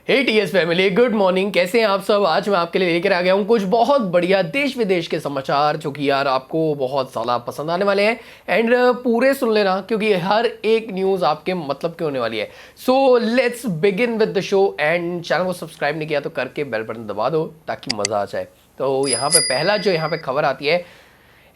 हे TS family, good morning. कैसे हैं आप सब? आज मैं आपके लिए लेकर आ गया हूँ कुछ बहुत बढ़िया देश विदेश के समाचार जो कि यार आपको बहुत ज़्यादा पसंद आने वाले हैं। एंड पूरे सुन लेना क्योंकि हर एक न्यूज़ आपके मतलब की होने वाली है। So let's begin with the show. And channel को सब्सक्राइब नहीं किया तो करके बेल बटन दबा दो ताकि मज़ा आ जाए। तो यहाँ पे पहला जो यहाँ पे खबर आती है,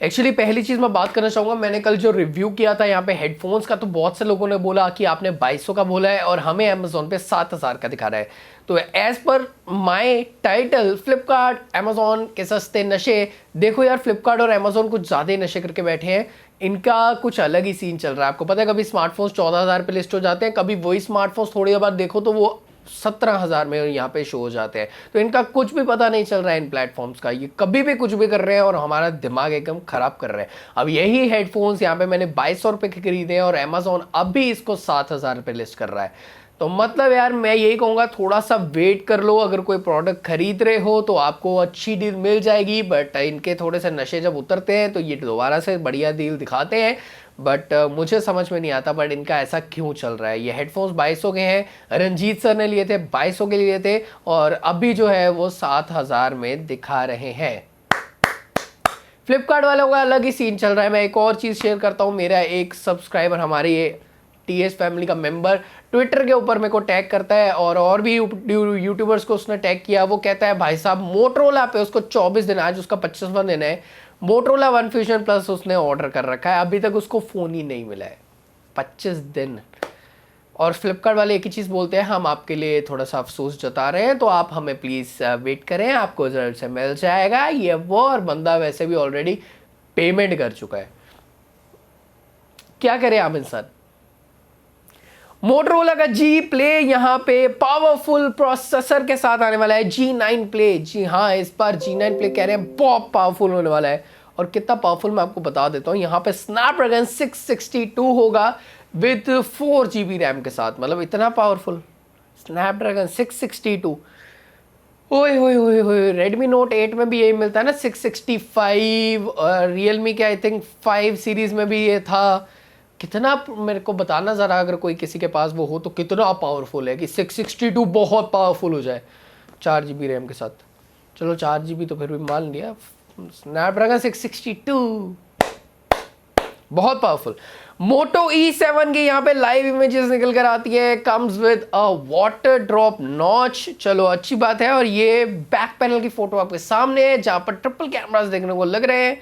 एक्चुअली पहली चीज़ मैं बात करना चाहूँगा, मैंने कल जो रिव्यू किया था यहाँ पे हेडफोन्स का, तो बहुत से लोगों ने बोला कि आपने 2200 का बोला है और हमें अमेजोन पे 7000 का दिखा रहा है। तो as per my title, Flipkart Amazon के सस्ते नशे। देखो यार, फ्लिपकार्ट और अमेजोन कुछ ज़्यादा ही नशे करके बैठे हैं। इनका कुछ अलग ही सीन चल रहा है। आपको पता है कभी स्मार्टफोन्स 14,000 पे लिस्ट हो जाते हैं, कभी वही स्मार्टफोन्स थोड़ी देर बाद देखो तो वो 17,000 में यहाँ पे शो हो जाते हैं। तो इनका कुछ भी पता नहीं चल रहा है इन प्लेटफॉर्म्स का, ये कभी भी कुछ भी कर रहे हैं और हमारा दिमाग एकदम खराब कर रहे हैं। अब यही हेडफोन्स यहाँ पे मैंने 2200 रुपये के खरीदे हैं और अमेजोन अब भी इसको 7,000 रुपये लिस्ट कर रहा है। तो मतलब यार मैं यही कहूँगा, थोड़ा सा वेट कर लो। अगर कोई प्रोडक्ट खरीद रहे हो तो आपको अच्छी डील मिल जाएगी, बट इनके थोड़े से नशे जब उतरते हैं तो ये दोबारा से बढ़िया डील दिखाते हैं। बट मुझे समझ में नहीं आता बट इनका ऐसा क्यों चल रहा है। ये हेडफोन्स 2200 के हैं, रंजीत सर ने लिए थे 2200 के लिए थे और अभी जो है वो 7,000 में दिखा रहे हैं। फ्लिपकार्ट वालों का अलग ही सीन चल रहा है। मैं एक और चीज़ शेयर करता हूँ। मेरा एक सब्सक्राइबर, हमारे ये टीएस फैमिली का मेंबर, ट्विटर के ऊपर मेरे को टैग करता है और भी यूट्यूबर्स को उसने टैग किया। वो कहता है भाई साहब मोटरोला पे उसको 24 दिन, आज उसका 25वां दिन है, मोटरोला वन फ्यूजन प्लस उसने ऑर्डर कर रखा है, अभी तक उसको फ़ोन ही नहीं मिला है। 25 दिन। और फ्लिपकार्ट वाले एक ही चीज़ बोलते हैं, हम आपके लिए थोड़ा सा अफसोस जता रहे हैं तो आप हमें प्लीज़ वेट करें, आपको जल्द से मिल जाएगा ये वो। और बंदा वैसे भी ऑलरेडी पेमेंट कर चुका है। क्या करें आप इंसान। मोटरोला का जी प्ले यहाँ पे पावरफुल प्रोसेसर के साथ आने वाला है, G9 प्ले। जी हाँ, इस बार G9 प्ले कह रहे हैं बहुत पावरफुल होने वाला है। और कितना पावरफुल मैं आपको बता देता हूँ। यहाँ पे स्नैपड्रैगन 662 होगा विद 4 GB रैम के साथ। मतलब इतना पावरफुल स्नैपड्रैगन 662। ओए होए होए होए, रेडमी नोट 8 में भी यही मिलता है ना 665। और रियलमी के आई थिंक 5 सीरीज में भी ये था। कितना, मेरे को बताना ज़रा, अगर कोई किसी के पास वो हो तो कितना पावरफुल है कि 662 बहुत पावरफुल हो जाए 4 GB रैम के साथ। चलो 4 GB तो फिर भी मान लिया। स्नैपड्रैगन 662 बहुत पावरफुल। मोटो E7 के यहाँ पे लाइव इमेजेस निकल कर आती है, comes with a water drop notch. चलो अच्छी बात है। और ये बैक पैनल की फोटो आपके सामने है जहाँ पर ट्रिपल कैमरास देखने को लग रहे हैं।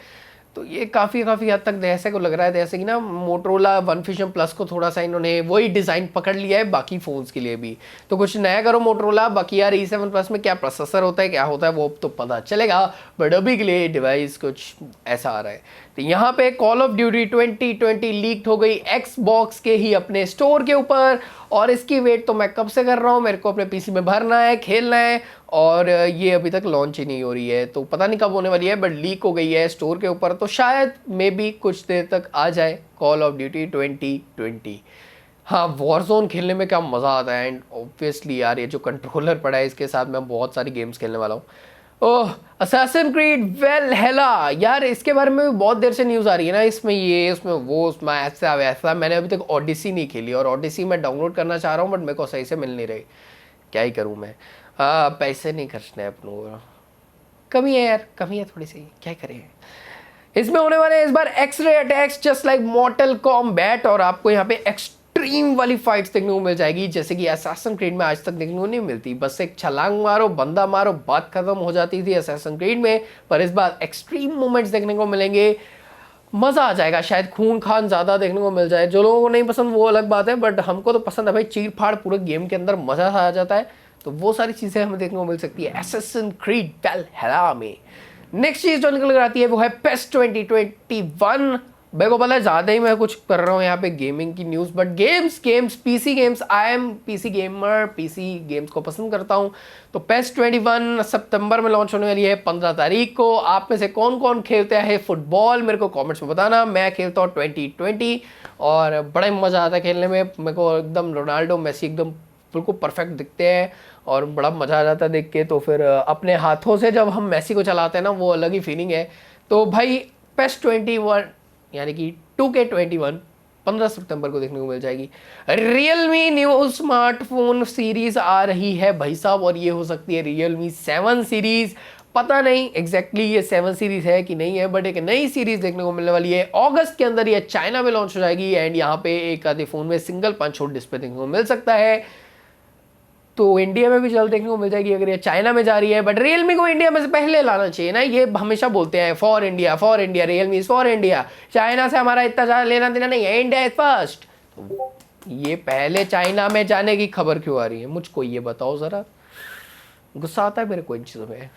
तो ये काफ़ी हद तक जैसे को लग रहा है जैसे कि ना मोटरोला वन फ्यूजन प्लस को थोड़ा सा इन्होंने वही डिज़ाइन पकड़ लिया है बाकी फ़ोन्स के लिए भी। तो कुछ नया करो मोटरोला। बाकी यार E7 प्लस में क्या प्रोसेसर होता है, क्या होता है, वो तो पता चलेगा, बट अभी के लिए डिवाइस कुछ ऐसा आ रहा है। तो यहाँ पे कॉल ऑफ ड्यूटी 2020 लीक हो गई एक्सबॉक्स के ही अपने स्टोर के ऊपर। और इसकी वेट तो मैं कब से कर रहा हूँ, मेरे को अपने पीसी में भरना है, खेलना है, और ये अभी तक लॉन्च ही नहीं हो रही है। तो पता नहीं कब होने वाली है, बट लीक हो गई है स्टोर के ऊपर। तो शायद मे बी कुछ देर तक आ जाए कॉल ऑफ ड्यूटी 2020। हाँ, वॉरजोन खेलने में क्या मज़ा आता है। एंड ऑब्वियसली यार ये जो कंट्रोलर पड़ा है इसके साथ मैं बहुत सारी गेम्स खेलने वाला हूँ। ओह, असैसिन क्रीड वैलहैला, यार इसके बारे में भी बहुत देर से न्यूज़ आ रही है ना। इसमें ये, उसमें वो, उसमें ऐसा वैसा। मैंने अभी तक ओडिसी नहीं खेली और ओडिसी मैं डाउनलोड करना चाह रहा हूँ बट मेरे को सही से मिल नहीं रही। क्या ही करूँ मैं। पैसे नहीं खर्चने अपनों को, कमी है यार, कमी है थोड़ी सी, क्या करें। इसमें होने वाले इस बार x-ray attacks just like Mortal Kombat. और आपको यहाँ पे एक्सट्रीम वाली फाइट्स देखने को मिल जाएगी जैसे कि असैसिन क्रीड में आज तक देखने को नहीं मिलती। बस एक छलांग मारो, बंदा मारो, बात खत्म हो जाती थी असैसिन क्रीड में। पर इस बार एक्सट्रीम मोमेंट्स देखने को मिलेंगे, मज़ा आ जाएगा। शायद खून खान ज़्यादा देखने को मिल जाए। जो लोगों को नहीं पसंद वो अलग बात है, बट हमको तो पसंद है भाई, चीर फाड़ पूरे गेम के अंदर मज़ा आ जाता है। तो वो सारी चीज़ें हमें देखने को मिल सकती है असैसिन क्रीड वैलहैला में। नेक्स्ट चीज़ जो निकल कर आती है वो है पेस्ट 2021। मेरे को पता है ज़्यादा ही मैं कुछ कर रहा हूँ यहाँ पे गेमिंग की news, but games PC games, I am PC gamer, PC games को पसंद करता हूँ। तो पेस्ट 21 सितंबर में लॉन्च होने वाली है 15 तारीख को। आप में से कौन कौन खेलते हैं फुटबॉल, मेरे को कमेंट्स में बताना। मैं खेलता हूँ 2020 और बड़ा मज़ा आता है खेलने में। मेरे को एकदम रोनाल्डो मेसी एकदम बिल्कुल परफेक्ट दिखते हैं और बड़ा मज़ा आ जाता है देख के। तो फिर अपने हाथों से जब हम मेसी को चलाते हैं ना, वो अलग ही फीलिंग है। तो भाई पेस्ट 21 यानी कि 2K21 15 सितंबर को देखने को मिल जाएगी। Realme न्यू स्मार्टफोन सीरीज आ रही है भाई साहब, और ये हो सकती है Realme 7 सीरीज। पता नहीं एग्जैक्टली ये 7 सीरीज है कि नहीं है, बट एक नई सीरीज देखने को मिलने वाली है। अगस्त के अंदर ये चाइना में लॉन्च हो जाएगी, एंड यहाँ पे एक आधे फोन में सिंगल पंच होल डिस्प्ले देखने को मिल सकता है। तो इंडिया में भी जल्द देखने को मिल जाएगी अगर ये चाइना में जा रही है। बट रियलमी को इंडिया में से पहले लाना चाहिए ना, ये हमेशा बोलते हैं for India Realme is for India, China से हमारा इतना ज़्यादा लेना देना नहीं है, इंडिया इज फर्स्ट। तो ये पहले चाइना में जाने की खबर क्यों आ रही है, मुझको ये बताओ ज़रा, गुस्सा आता है मेरे को इन चीज़ों में।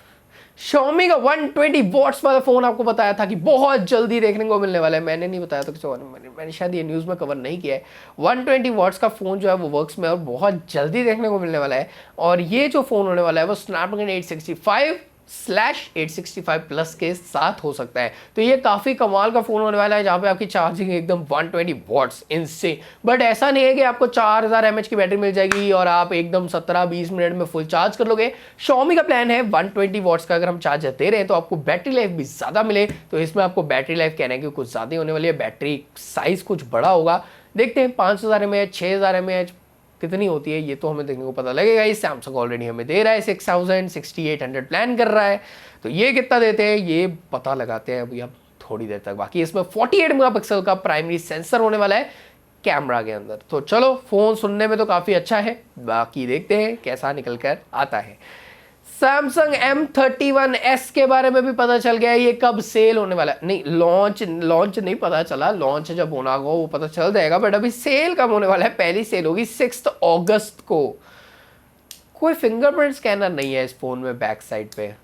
Xiaomi का 120 वॉट्स वाला फोन आपको बताया था कि बहुत जल्दी देखने को मिलने वाला है, मैंने नहीं बताया था किसी और ने, मैंने शायद ये न्यूज़ में कवर नहीं किया है। 120 वॉट्स का फ़ोन जो है वो वर्क्स में और बहुत जल्दी देखने को मिलने वाला है। और ये जो फ़ोन होने वाला है वो स्नैपड्रैगन 865/865 प्लस के साथ हो सकता है। तो ये काफ़ी कमाल का फ़ोन होने वाला है, जहाँ पे आपकी चार्जिंग एकदम 120 वॉट्स इनसे। बट ऐसा नहीं है कि आपको 4000 mAh की बैटरी मिल जाएगी और आप एकदम 17-20 मिनट में फुल चार्ज कर लोगे। Xiaomi का प्लान है 120 वॉट्स का अगर हम चार्जर दे रहे हैं तो आपको बैटरी लाइफ भी ज़्यादा मिले। तो इसमें आपको बैटरी लाइफ कहने की कुछ ज़्यादा होने वाली है, बैटरी साइज़ कुछ बड़ा होगा। देखते हैं 5000 mAh 6000 mAh कितनी होती है, ये तो हमें देखने को पता लगेगा। ये सैमसंग ऑलरेडी हमें दे रहा है 6800 प्लान कर रहा है, तो ये कितना देते हैं ये पता लगाते हैं अभी अब थोड़ी देर तक। बाकी इसमें 48 मेगापिक्सल का प्राइमरी सेंसर होने वाला है कैमरा के अंदर। तो चलो फ़ोन सुनने में तो काफ़ी अच्छा है, बाकी देखते हैं कैसा निकल कर आता है। सैमसंग M31s के बारे में भी पता चल गया है, ये कब सेल होने वाला है। नहीं, लॉन्च नहीं पता चला, लॉन्च जब होना होगा वो पता चल जाएगा, बट अभी सेल कब होने वाला है, पहली सेल होगी 6 अगस्त को। कोई फिंगरप्रिंट स्कैनर नहीं है इस फोन में बैक साइड पे,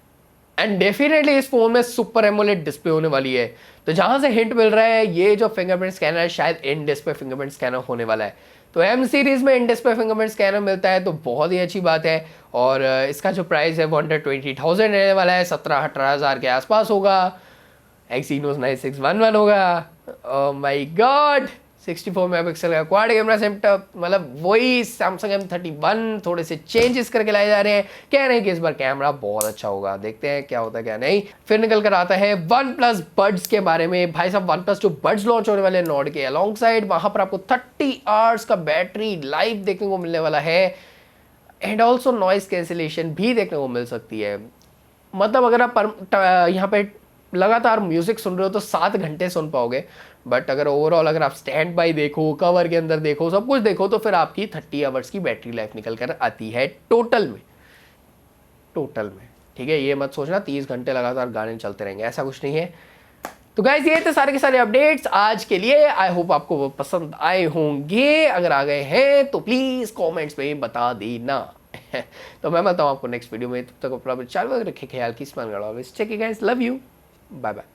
एंड डेफिनेटली इस फोन में सुपर एमोलेड डिस्प्ले होने वाली है। तो जहां से हिंट मिल रहा है ये जो फिंगरप्रिंट स्कैनर है शायद इन डिस्प्ले फिंगरप्रिंट स्कैनर होने वाला है। तो एम सीरीज में इन डिस्प्ले फिंगरप्रिंट स्कैनर मिलता है तो बहुत ही अच्छी बात है। और इसका जो प्राइस है वो 120,000 रहने वाला है, 17-18 हज़ार के आसपास होगा। एक्सीनोस 9611 होगा। ओह माय गॉड, 64 मेगापिक्सल का क्वाड कैमरा सेटअप, मतलब वही सैमसंग M31 थोड़े से चेंजेस करके लाए जा रहे हैं। कह रहे हैं कि इस बार कैमरा बहुत अच्छा होगा, देखते हैं क्या होता है क्या नहीं। फिर निकल कर आता है वन प्लस बड्स के बारे में। भाई साहब वन प्लस जो बड्स लॉन्च होने वाले हैं नॉर्ड के अलॉन्ग साइड, वहां पर आपको 30 आवर्स का बैटरी लाइफ देखने को मिलने वाला है, एंड ऑल्सो नॉइस कैंसिलेशन भी देखने को मिल सकती है। मतलब अगर आप यहाँ पे लगातार म्यूजिक सुन रहे हो तो 7 घंटे सुन पाओगे, बट अगर ओवरऑल अगर आप स्टैंड बाई देखो, कवर के अंदर देखो, सब कुछ देखो, तो फिर आपकी 30 आवर्स की बैटरी लाइफ निकल कर आती है टोटल में। ठीक है, ये मत सोचना 30 घंटे लगातार गाने चलते रहेंगे, ऐसा कुछ नहीं है। तो गाइज ये थे सारे के सारे अपडेट्स आज के लिए। आई होप आपको वो पसंद आए होंगे, अगर आ गए हैं तो प्लीज़ कमेंट्स में बता देना। तो मैं मिलता हूँ आपको नेक्स्ट वीडियो में, तब तक अपना चालू रखे ख्याल की स्मरण। Check guys, love you, bye bye.